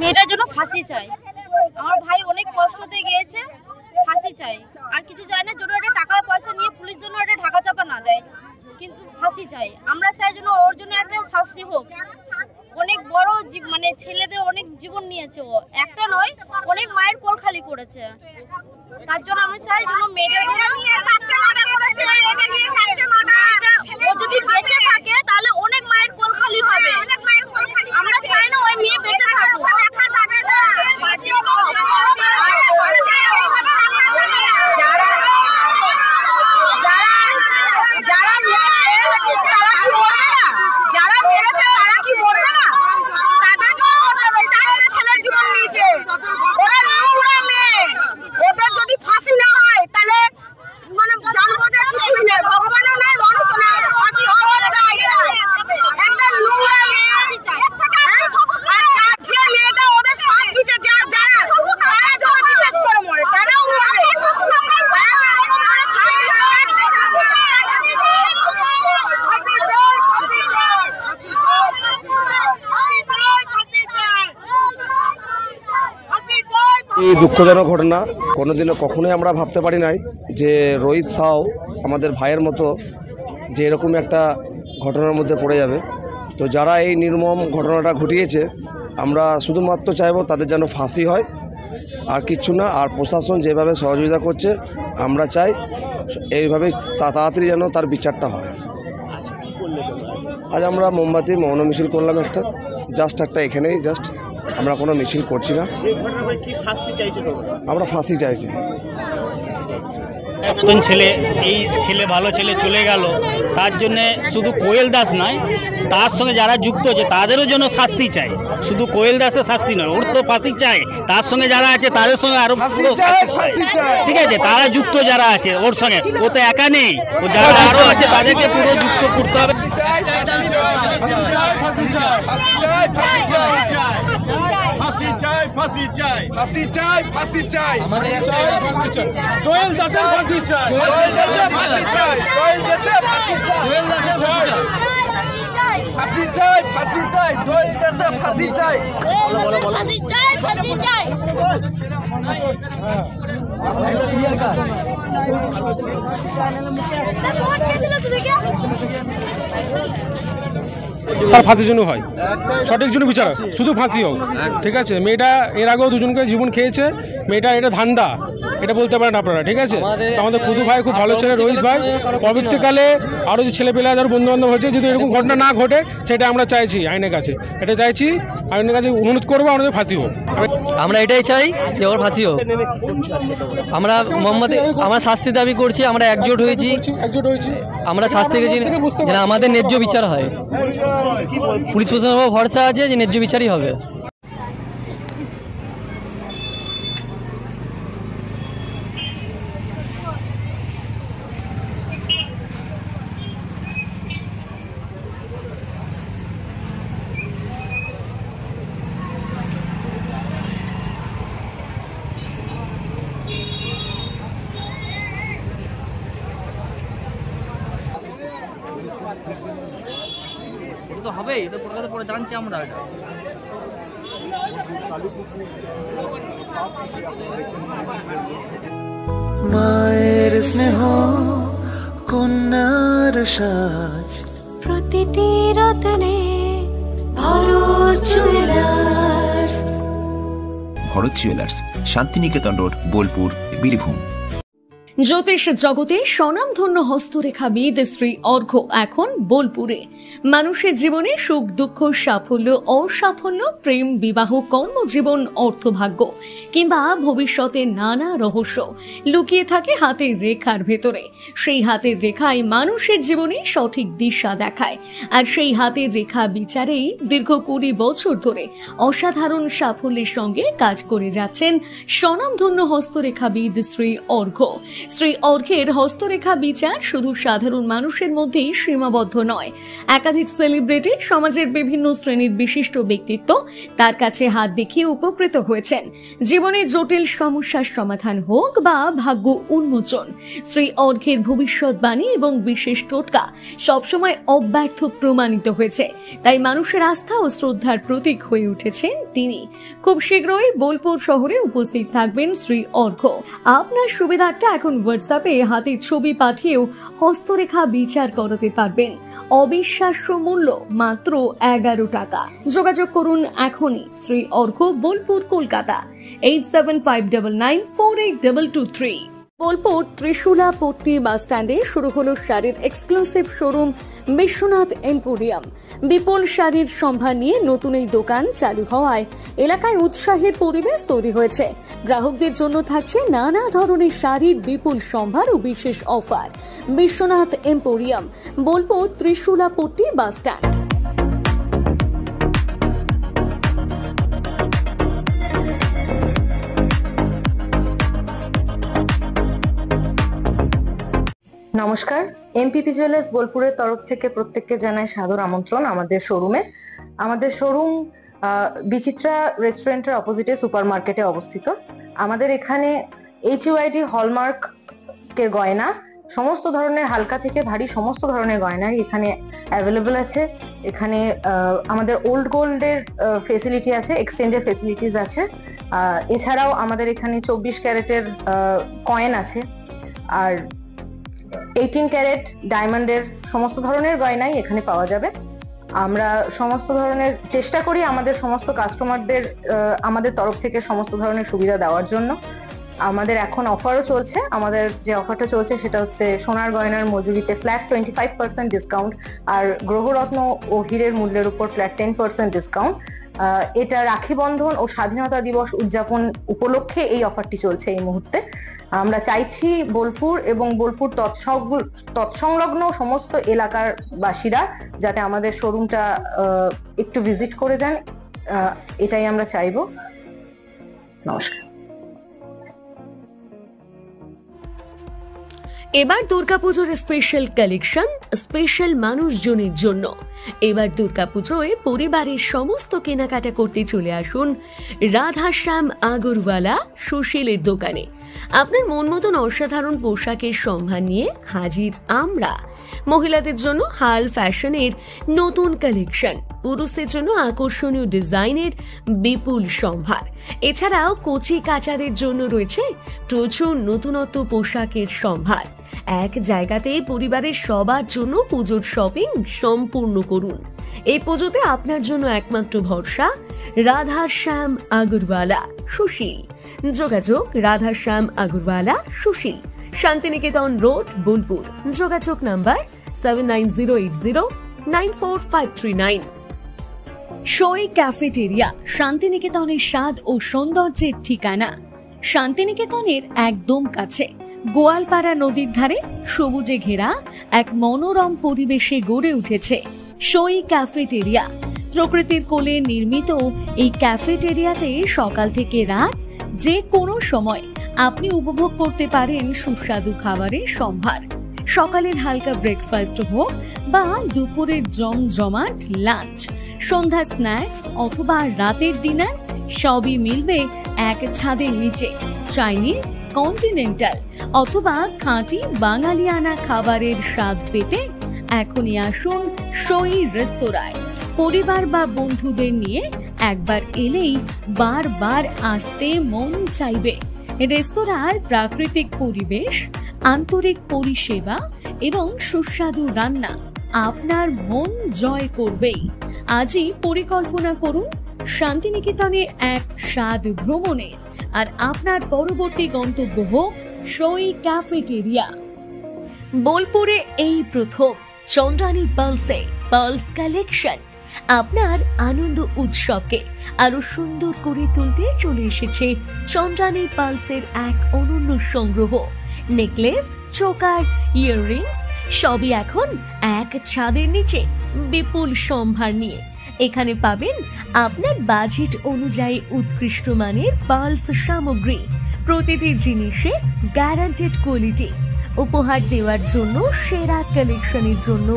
মেয়েটার জন্য ফাঁসি চাই। আমার ভাই অনেক কষ্টতে গিয়েছে, ফাঁসি চাই। আর কিছু চাই না, জন্য একটা টাকা পয়সা নিয়ে পুলিশ জন্য একটা ঢাকা চাপা না দেয়, কিন্তু ফাঁসি চাই। আমরা চাই যেন ওর জন্য একটা শাস্তি হোক। অনেক বড় মানে ছেলেদের অনেক জীবন নিয়েছে ও, একটা নয়, অনেক মায়ের কোল খালি করেছে। তার জন্য আমি চাই যেন মেয়েটার জন্য ও যদি বেঁচে থাকে তাহলে অনেক মায়ের কোল খালি হবে। আমরা চাই না ওই মেয়ে বেঁচে থাকুক। এই দুঃখজনক ঘটনা কোনোদিনও কখনোই আমরা ভাবতে পারি নাই যে রোহিত সাউ আমাদের ভাইয়ের মতো যে এরকম একটা ঘটনার মধ্যে পড়ে যাবে। তো যারা এই নির্মম ঘটনাটা ঘটিয়েছে আমরা শুধুমাত্র চাইবো তাদের যেন ফাঁসি হয়, আর কিচ্ছু না। আর প্রশাসন যেভাবে সহযোগিতা করছে আমরা চাই এইভাবে তাড়াতাড়ি যেন তার বিচারটা হয়। আজ আমরা মোমবাতি মৌন মিছিল করলাম একটা, জাস্ট একটা এখানেই জাস্ট, আমরা কোনো মিছিল করছি না। আমরা ফাঁসি চাইছি। নতুন ছেলে, এই ছেলে ভালো ছেলে চলে গেল, তার জন্যে শুধু কোয়েল দাস নয়, তার সঙ্গে যারা যুক্ত আছে তাদেরও জন্য শাস্তি চাই। শুধু কোয়েল দাসের শাস্তি নয়, ওর তো ফাঁসি চাই, তার সঙ্গে যারা আছে তাদের সঙ্গে আরো ঠিক আছে, তারা যুক্ত যারা আছে ওর সঙ্গে, ও তো একা নেই, ও যারা আরো আছে তাদেরকে পুরো যুক্ত করতে হবে। তার ফাঁসির জন্য হয়, সঠিক জন্য বিচার, শুধু ফাঁসি হোক, ঠিক আছে। মেয়েটা এর আগেও দুজনকে জীবন খেয়েছে, মেয়েটা এটা ধান্দা, এটা বলতে পারেন আপনারা, ঠিক আছে। আমাদের খুদু ভাই খুব ভালো ছেলে, রোহিত ভাই, পরবর্তীকালে আরও যে ছেলে পেলে যারা বন্ধু বান্ধব হয়েছে, যদি এরকম ঘটনা না ঘটে সেটা আমরা চাইছি আইনের কাছে, এটা চাইছি আইনের কাছে অনুরোধ করবো আমাদের ফাঁসি হোক। আমরা এটাই চাই যে ওর ফাঁসি হোক। আমরা মোহাম্মদ আমরা শাস্তি দাবি করছি, আমরা একজোট হয়েছি, আমরা শাস্তি গেছি যেন আমাদের ন্যায্য বিচার হয়। পুলিশ প্রশাসনের ভরসা আছে যে ন্যায্য বিচারই হবে। এটা তো হবেই, এটা কলকাতা পরে জানছি আমরা। মায়ের স্নেহ কন্যার সাজ, প্রতিটি রতনে Bharat jewellers. Bharat jewellers, Santiniketan road, Bolpur, Birbhum. জ্যোতিষ জগতে স্বনামধন্য হস্তরেখাবিদ শ্রী অর্ঘ্য এখন বোলপুরে। মানুষের জীবনে সুখ দুঃখ, সাফল্য অসাফল্য, প্রেম বিবাহ, কর্মজীবন, অর্থভাগ্য কিংবা ভবিষ্যতের নানা রহস্য লুকিয়ে থাকে হাতের রেখার ভেতরে। সেই হাতের রেখাই মানুষের জীবনে সঠিক দিশা দেখায়। আর সেই হাতের রেখা বিচারেই দীর্ঘ 20 বছর ধরে অসাধারণ সাফল্যের সঙ্গে কাজ করে যাচ্ছেন স্বনামধন্য হস্তরেখাবিদ শ্রী অর্ঘ্য। শ্রী অর্ঘের হস্তরেখা বিচার শুধু সাধারণ মানুষের মধ্যেই সীমাবদ্ধ নয়, একাধিক সেলিব্রিটি, সমাজের বিভিন্ন শ্রেণীর বিশিষ্ট ব্যক্তিত্ব তার কাছে হাত দেখিয়ে উপকৃত হয়েছেন। জীবনের জটিল সমস্যার সমাধান হোক বা ভাগ্য উন্মোচন, শ্রী অর্ঘের ভবিষ্যৎবাণী এবং বিশেষ টোটকা সবসময় অব্যর্থ প্রমাণিত হয়েছে। তাই মানুষের আস্থা ও শ্রদ্ধার প্রতীক হয়ে উঠেছেন তিনি। খুব শীঘ্রই বোলপুর শহরে উপস্থিত থাকবেন শ্রী অর্ঘ। আপনার সুবিধার্থে এখন হোয়াটসঅ্যাপে হাতের ছবি পাঠিয়েও হস্তরেখা বিচার করাতে পারবেন। অবিশ্বাস্য মূল্য মাত্র 11 টাকা। যোগাযোগ করুন এখনই। শ্রী অর্ঘ, বোলপুর, কলকাতা 8759948223। বোলপুর ত্রিশুলা পট্টি বাস স্ট্যান্ডে শুরু হলো শাড়ির এক্সক্লুসিভ শোরুম বিশ্বনাথ এম্পোরিয়াম। বিপুল শাড়ির সম্ভার নিয়ে নতুন এই দোকান চালু হওয়ায় এলাকায় উৎসাহের পরিবেশ তৈরি হয়েছে। গ্রাহকদের জন্য থাকছে নানা ধরনের শাড়ির বিপুল সম্ভার ও বিশেষ অফার। বিশ্বনাথ এম্পোরিয়াম, বোলপুর ত্রিশুলা পট্টি বাস স্ট্যান্ড। নমস্কার, এমপিপি জুয়েলার্স বোলপুরের তরফ থেকে প্রত্যেককে জানাই সাদর আমন্ত্রণ আমাদের শোরুমে। আমাদের শোরুম বিচিত্রা রেস্টুরেন্টের অপোজিটে সুপার মার্কেটে অবস্থিত। আমাদের এখানে HUID হলমার্কের গয়না, সমস্ত ধরনের হালকা থেকে ভারী সমস্ত ধরনের গয়নাই এখানে অ্যাভেলেবল আছে। এখানে আমাদের ওল্ড গোল্ডের ফেসিলিটি আছে, এক্সচেঞ্জের ফেসিলিটিস আছে। এছাড়াও আমাদের এখানে 24 ক্যারেটের কয়েন আছে, আর 18 ক্যারেট ডায়মন্ডের সমস্ত ধরনের গয়নাই এখানে পাওয়া যাবে। আমরা সমস্ত ধরনের চেষ্টা করি আমাদের সমস্ত কাস্টমারদের আমাদের তরফ থেকে সমস্ত ধরনের সুবিধা দেওয়ার জন্য। আমাদের এখন অফারও চলছে। আমাদের যে অফারটা চলছে সেটা হচ্ছে সোনার গয়নার মজুরিতে ফ্ল্যাট 25% ডিসকাউন্ট, আর গ্রহরত্ন ও হীরের মূল্যের উপর ফ্ল্যাট 10% ডিসকাউন্ট। এটা রাখি বন্ধন ও স্বাধীনতা দিবস উদযাপন উপলক্ষে এই অফারটি চলছে এই মুহূর্তে। আমরা চাইছি বোলপুর এবং বোলপুর তৎসংলগ্ন সমস্ত এলাকার বাসীরা যাতে আমাদের শোরুমটা একটু ভিজিট করে যান, এটাই আমরা চাইবো। নমস্কার। এবার দুর্গাপুজোর স্পেশাল কালেকশন, স্পেশাল মানুষজনের জন্য। এবার দুর্গাপুজোয় পরিবারের সমস্ত কেনাকাটা করতে চলে আসুন রাধাশ্যাম আগরওয়ালা সুশীলের দোকানে। আপনার মন মতন অসাধারণ পোশাকের সম্ভার নিয়ে হাজির আমরা। মহিলাদের জন্য হাল ফ্যাশনের নতুন কালেকশন, পুরুষদের জন্য আকর্ষণীয় ডিজাইনের বিপুল সম্ভার। এছাড়াও কচি কাচাদের জন্য রয়েছে প্রচুর নতুনত্ব পোশাকের সম্ভার। এক জায়গাতে পরিবারের সবার জন্য পুজোর শপিং সম্পূর্ণ করুন। এই পুজোতে আপনার জন্য একমাত্র ভরসা রাধাশ্যাম আগরওয়ালা সুশীল। যোগাযোগ রাধাশ্যাম আগরওয়ালা সুশীল, শান্তিনিকেতন রোড, বোলপুর। যোগাযোগ নাম্বার 7908094539। সই ক্যাফেটেরিয়া, শান্তিনিকেতনের স্বাদ ও সৌন্দর্যের ঠিকানা। শান্তিনিকেতনের একদম কাছে গোয়ালপাড়া নদীর ধারে সবুজে ঘেরা এক মনোরম পরিবেশে গড়ে উঠেছে সই ক্যাফেটেরিয়া। প্রকৃতির কোলে নির্মিত এই ক্যাফেটেরিয়াতে সকাল থেকে রাত যে কোনো সময় আপনি উপভোগ করতে পারেন সুস্বাদু খাবারের সম্ভার। সকালের হালকা ব্রেকফাস্ট হোক বা দুপুরের জমজমাট লাঞ্চ, সন্ধ্যা স্ন্যাক্স অথবা রাতের ডিনার, সবই মিলবে এক ছাদের নিচে। চাইনিজ, কন্টিনেন্টাল অথবা খাঁটি বাঙালিয়ানা খাবারের স্বাদ পেতে এখনই আসুন সই রেস্তোরাঁয়। পরিবার বা বন্ধুদের নিয়ে একবার এলেই বারবার আসতে মন চাইবে। রেস্তোরাঁর প্রাকৃতিক পরিবেশ, আন্তরিক পরিষেবা এবং সুস্বাদু রান্না আপনার মন জয় করবেই। আজই পরিকল্পনা করুন শান্তিনিকেতনে এক স্বাদ ভ্রমণের, আর আপনার পরবর্তী গন্তব্য হোক সই ক্যাফেটেরিয়া। বোলপুরে এই প্রথম চন্দ্রানী পার্লসে পার্লস কালেকশন আপনার আনন্দ উৎসবকে আরো সুন্দর করে তুলতে চলে এসেছে চন্দ্রানী পার্লসের এক অনন্য সংগ্রহ। নেকলেস, চোকার, ইয়াররিংস সবই এখন এক ছাদের নিচে বিপুল সম্ভার নিয়ে। এখানে পাবেন আপনার বাজেট অনুযায়ী উৎকৃষ্ট মানের পার্লস সামগ্রী, প্রতিটি জিনিসে গ্যারান্টেড কোয়ালিটি। উপহার দেওয়ার জন্য সেরা কালেকশনের জন্য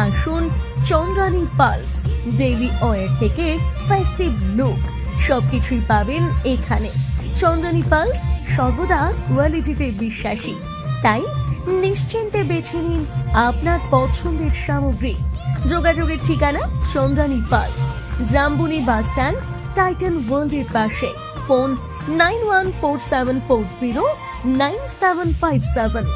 আসুন চন্দ্রানী পালস। ডেইলি ওয়্যার থেকে ফেস্টিভ লুক সবকিছুই পাবেন এখানে। চন্দ্রানী পালস সর্বদা কোয়ালিটিতে বিশ্বাসী, তাই নিশ্চিন্তে বেছে নিন আপনার পছন্দের সামগ্রী। যোগাযোগের ঠিকানা Chandrani pulse, Jambuni bus stand, Titan ওয়ার্ল্ডের পাশে। ফোন 9147409757।